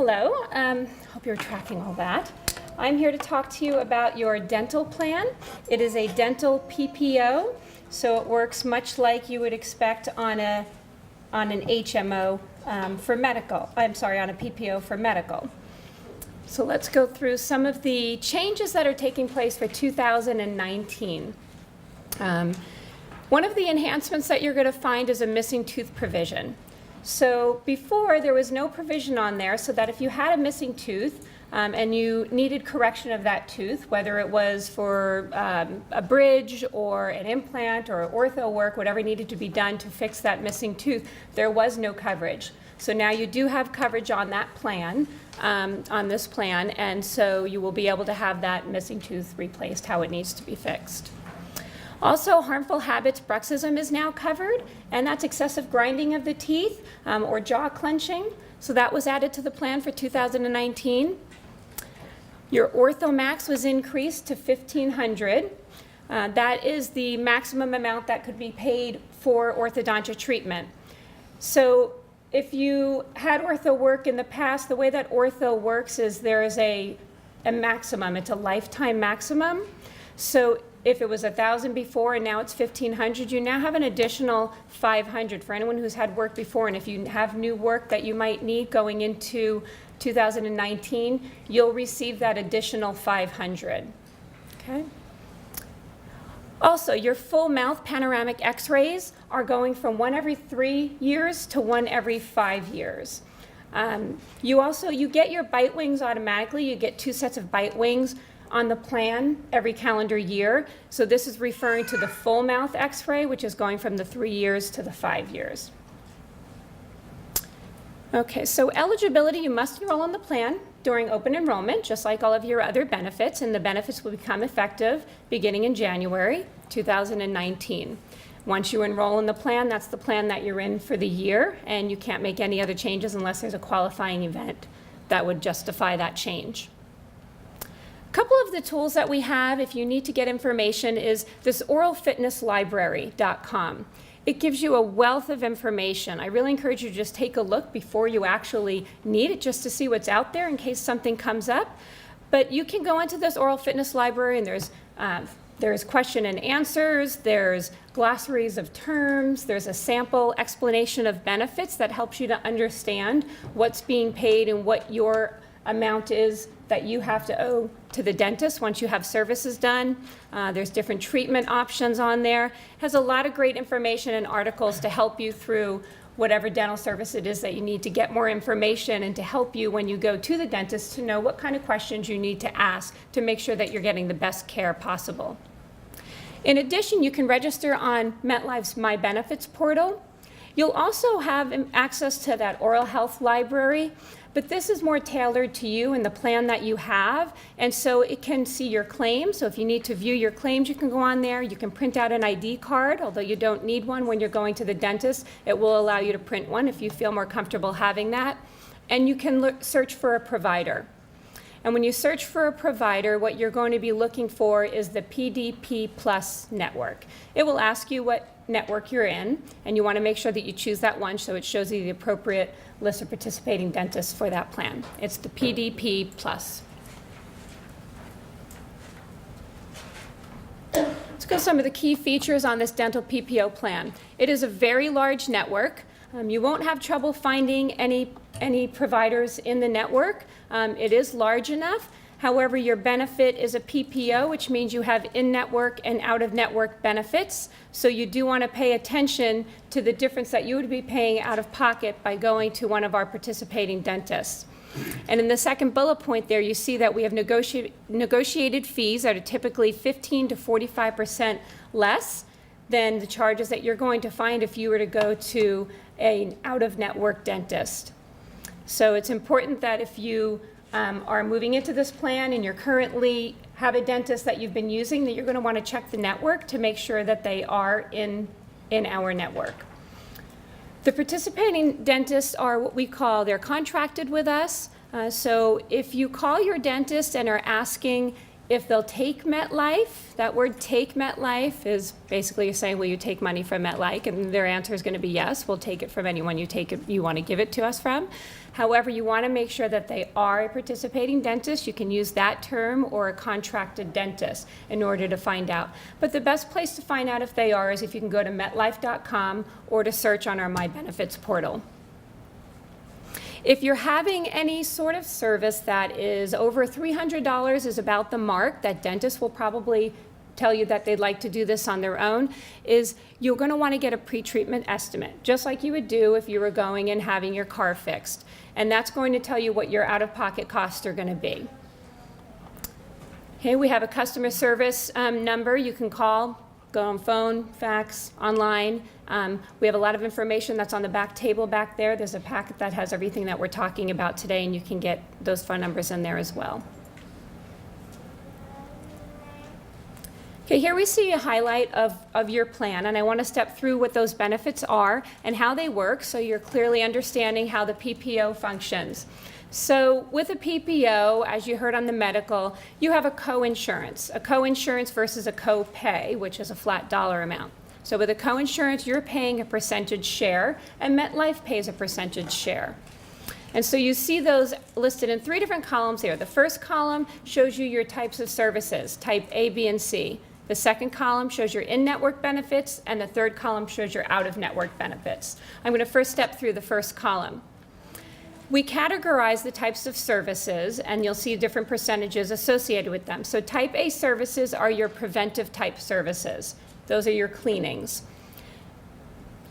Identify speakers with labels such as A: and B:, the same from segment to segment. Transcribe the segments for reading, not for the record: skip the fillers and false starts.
A: Hello, hope you're tracking all that. I'm here to talk to you about your dental plan. It is a dental PPO, so it works much like you would expect on an HMO for medical. I'm sorry, on a PPO for medical. So let's go through some of the changes that are taking place for 2019. One of the enhancements that you're going to find is a missing tooth provision. So before, there was no provision on there, so that if you had a missing tooth and you needed correction of that tooth, whether it was for a bridge or an implant or ortho work, whatever needed to be done to fix that missing tooth, there was no coverage. So now you do have coverage on that plan, on this plan, and so you will be able to have that missing tooth replaced how it needs to be fixed. Also, harmful habits bruxism is now covered, and that's excessive grinding of the teeth or jaw clenching. So that was added to the plan for 2019. Your OrthoMax was increased to $1,500. That is the maximum amount that could be paid for orthodontia treatment. So if you had ortho work in the past, the way that ortho works is there is a maximum. It's a lifetime maximum. So if it was $1,000 before and now it's $1,500, you now have an additional $500 for anyone who's had work before. And if you have new work that you might need going into 2019, you'll receive that additional $500. Okay. Also, your full mouth panoramic x-rays are going from 1 every 3 years to 1 every 5 years. You get your bite wings automatically. You get 2 sets of bite wings on the plan every calendar year. So this is referring to the full mouth x-ray, which is going from the 3 years to the 5 years. Okay, so eligibility, you must enroll in the plan during open enrollment, just like all of your other benefits, and the benefits will become effective beginning in January 2019. Once you enroll in the plan, that's the plan that you're in for the year, and you can't make any other changes unless there's a qualifying event that would justify that change. A couple of the tools that we have if you need to get information is this oralfitnesslibrary.com. It gives you a wealth of information. I really encourage you to just take a look before you actually need it, just to see what's out there in case something comes up. But you can go into this oral fitness library and there's question and answers, there's glossaries of terms, there's a sample explanation of benefits that helps you to understand what's being paid and what your amount is that you have to owe to the dentist once you have services done. There's different treatment options on there. It has a lot of great information and articles to help you through whatever dental service it is that you need to get more information and to help you when you go to the dentist to know what kind of questions you need to ask to make sure that you're getting the best care possible. In addition, you can register on MetLife's My Benefits portal. You'll also have access to that oral health library, but this is more tailored to you and the plan that you have, and so it can see your claims. So if you need to view your claims, you can go on there. You can print out an ID card, although you don't need one when you're going to the dentist. It will allow you to print one if you feel more comfortable having that. And you can search for a provider. And when you search for a provider, what you're going to be looking for is the PDP Plus network. It will ask you what network you're in, and you want to make sure that you choose that one so it shows you the appropriate list of participating dentists for that plan. It's the PDP Plus. Let's go some of the key features on this dental PPO plan. It is a very large network. You won't have trouble finding any providers in the network. It is large enough. However, your benefit is a PPO, which means you have in-network and out-of-network benefits. So you do want to pay attention to the difference that you would be paying out of pocket by going to one of our participating dentists. And in the second bullet point there, you see that we have negotiated fees that are typically 15 to 45% less than the charges that you're going to find if you were to go to an out-of-network dentist. So it's important that if you are moving into this plan and you're currently have a dentist that you've been using, that you're going to want to check the network to make sure that they are in our network. The participating dentists are what we call, they're contracted with us. So if you call your dentist and are asking if they'll take MetLife. That word take MetLife is basically you're saying, will you take money from MetLife? And their answer is going to be yes, we'll take it from anyone you want to give it to us from. However, you want to make sure that they are a participating dentist. You can use that term or a contracted dentist in order to find out. But the best place to find out if they are is if you can go to MetLife.com or to search on our My Benefits portal. If you're having any sort of service that is over $300 is about the mark, that dentists will probably tell you that they'd like to do this on their own, is you're going to want to get a pre-treatment estimate, just like you would do if you were going and having your car fixed. And that's going to tell you what your out-of-pocket costs are going to be. Okay, we have a customer service number you can call. Go on phone, fax, online. We have a lot of information that's on the back table back there. There's a packet that has everything that we're talking about today, and you can get those phone numbers in there as well. Okay, here we see a highlight of your plan, and I want to step through what those benefits are and how they work so you're clearly understanding how the PPO functions. So with a PPO, as you heard on the medical, you have a co-insurance versus a co-pay, which is a flat dollar amount. So with a co-insurance, you're paying a percentage share, and MetLife pays a percentage share. And so you see those listed in 3 different columns here. The first column shows you your types of services, type A, B, and C. The second column shows your in-network benefits, and the third column shows your out-of-network benefits. I'm going to first step through the first column. We categorize the types of services, and you'll see different percentages associated with them. So type A services are your preventive type services. Those are your cleanings.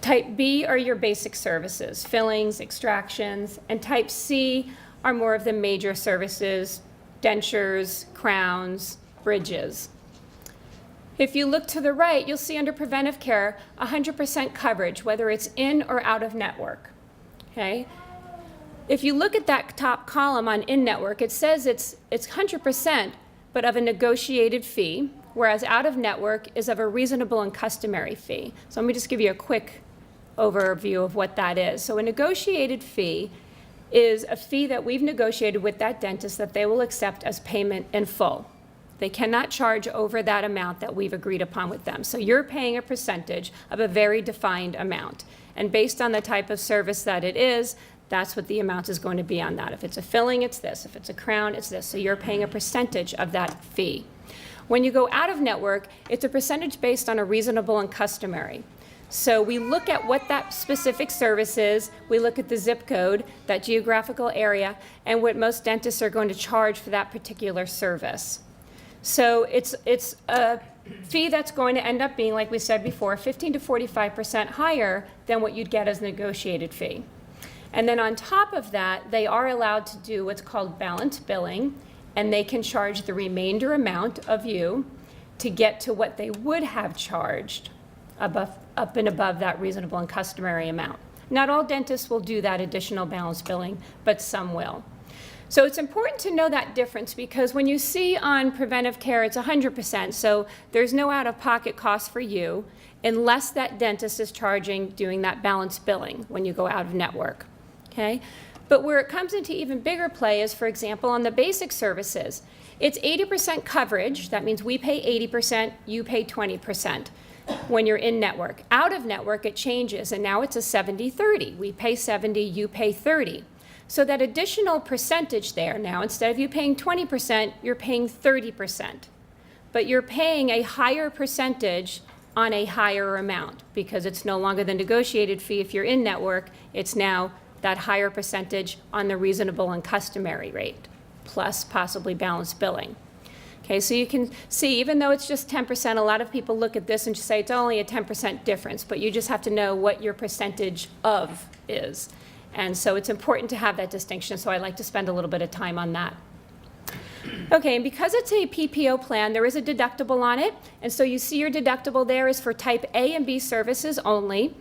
A: Type B are your basic services, fillings, extractions, and type C are more of the major services, dentures, crowns, bridges. If you look to the right, you'll see under preventive care, 100% coverage, whether it's in or out of network, okay? If you look at that top column on in-network, it says it's 100%, but of a negotiated fee, whereas out-of-network is of a reasonable and customary fee. So let me just give you a quick overview of what that is. So a negotiated fee is a fee that we've negotiated with that dentist that they will accept as payment in full. They cannot charge over that amount that we've agreed upon with them. So you're paying a percentage of a very defined amount. And based on the type of service that it is, that's what the amount is going to be on that. If it's a filling, it's this. If it's a crown, it's this. So you're paying a percentage of that fee. When you go out of network, it's a percentage based on a reasonable and customary. So we look at what that specific service is, we look at the zip code, that geographical area, and what most dentists are going to charge for that particular service. So it's a fee that's going to end up being, like we said before, 15 to 45% higher than what you'd get as a negotiated fee. And then on top of that, they are allowed to do what's called balance billing, and they can charge the remainder amount of you to get to what they would have charged up and above that reasonable and customary amount. Not all dentists will do that additional balance billing, but some will. So it's important to know that difference, because when you see on preventive care, it's 100%, so there's no out-of-pocket cost for you unless that dentist is charging doing that balance billing when you go out of network. Okay? But where it comes into even bigger play is, for example, on the basic services. It's 80% coverage. That means we pay 80%, you pay 20% when you're in network. Out of network, it changes, and now it's a 70-30. We pay 70, you pay 30. So that additional percentage there now, instead of you paying 20%, you're paying 30%. But you're paying a higher percentage on a higher amount because it's no longer the negotiated fee if you're in network. It's now that higher percentage on the reasonable and customary rate, plus possibly balance billing. Okay, so you can see, even though it's just 10%, a lot of people look at this and just say it's only a 10% difference, but you just have to know what your percentage of is. And so it's important to have that distinction, so I like to spend a little bit of time on that. Okay, and because it's a PPO plan, there is a deductible on it, and so you see your deductible there is for type A and B services only,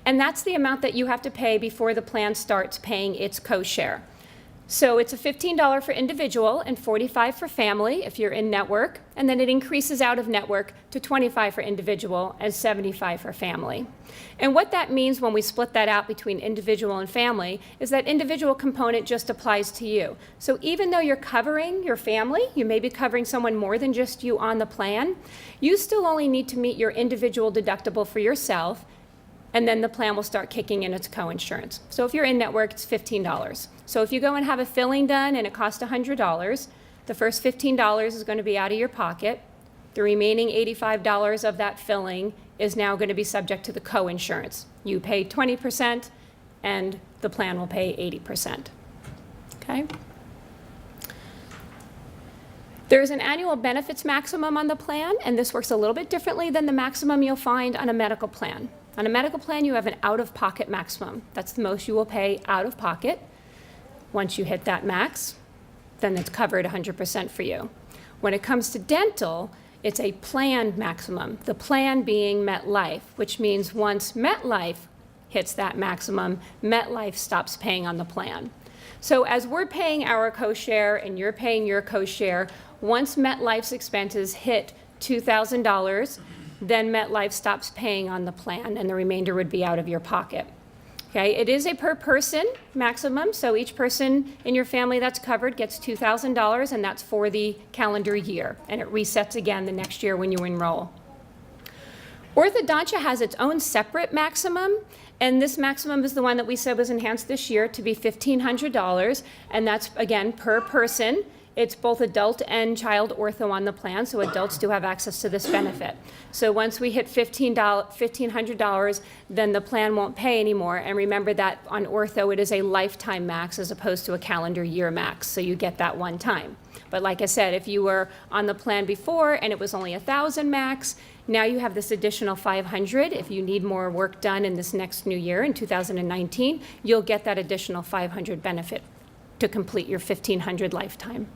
A: and that's the amount that you have to pay before the plan starts paying its co-share. So it's a $15 for individual and $45 for family if you're in network, and then it increases out of network to $25 for individual and $75 for family. And what that means when we split that out between individual and family is that individual component just applies to you. So even though you're covering your family, you may be covering someone more than just you on the plan, you still only need to meet your individual deductible for yourself, and then the plan will start kicking in its coinsurance. So if you're in network, it's $15. So if you go and have a filling done and it costs $100, the first $15 is going to be out of your pocket. The remaining $85 of that filling is now going to be subject to the coinsurance. You pay 20% and the plan will pay 80%. Okay? There's an annual benefits maximum on the plan, and this works a little bit differently than the maximum you'll find on a medical plan. On a medical plan, you have an out-of-pocket maximum. That's the most you will pay out of pocket. Once you hit that max, then it's covered 100% for you. When it comes to dental, it's a planned maximum, the plan being MetLife, which means once MetLife hits that maximum, MetLife stops paying on the plan. So as we're paying our co-share and you're paying your co-share, once MetLife's expenses hit $2,000, then MetLife stops paying on the plan and the remainder would be out of your pocket. Okay, it is a per person maximum, so each person in your family that's covered gets $2,000, and that's for the calendar year, and it resets again the next year when you enroll. Orthodontia has its own separate maximum, and this maximum is the one that we said was enhanced this year to be $1,500, and that's, again, per person. It's both adult and child ortho on the plan, so adults do have access to this benefit. So once we hit $1,500, then the plan won't pay anymore. And remember that on ortho, it is a lifetime max as opposed to a calendar year max, so you get that one time. But like I said, if you were on the plan before and it was only $1,000 max, now you have this additional $500. If you need more work done in this next new year, in 2019, you'll get that additional $500 benefit to complete your $1,500 lifetime.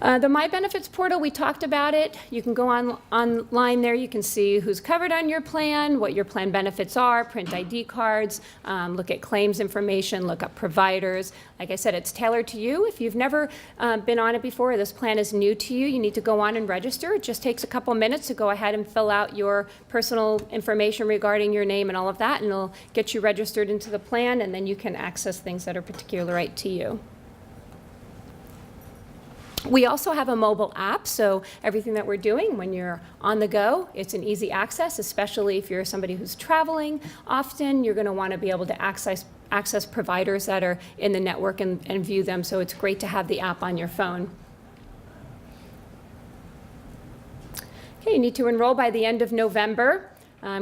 A: The My Benefits portal, we talked about it. You can go online there. You can see who's covered on your plan, what your plan benefits are, print ID cards, look at claims information, look up providers. Like I said, it's tailored to you. If you've never been on it before, or this plan is new to you, you need to go on and register. It just takes a couple minutes to go ahead and fill out your personal information regarding your name and all of that, and it'll get you registered into the plan, and then you can access things that are particularly right to you. We also have a mobile app, so everything that we're doing when you're on the go, it's an easy access, especially if you're somebody who's traveling often. You're going to want to be able to access providers that are in the network and view them, so it's great to have the app on your phone. Okay, you need to enroll by the end of November.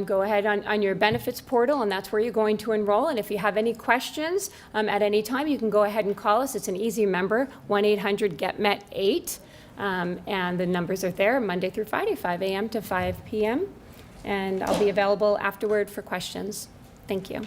A: Go ahead on your benefits portal, and that's where you're going to enroll. And if you have any questions at any time, you can go ahead and call us. It's an easy number, 1-800-GET-MET8. And the numbers are there Monday through Friday, 5 a.m. to 5 p.m. And I'll be available afterward for questions. Thank you.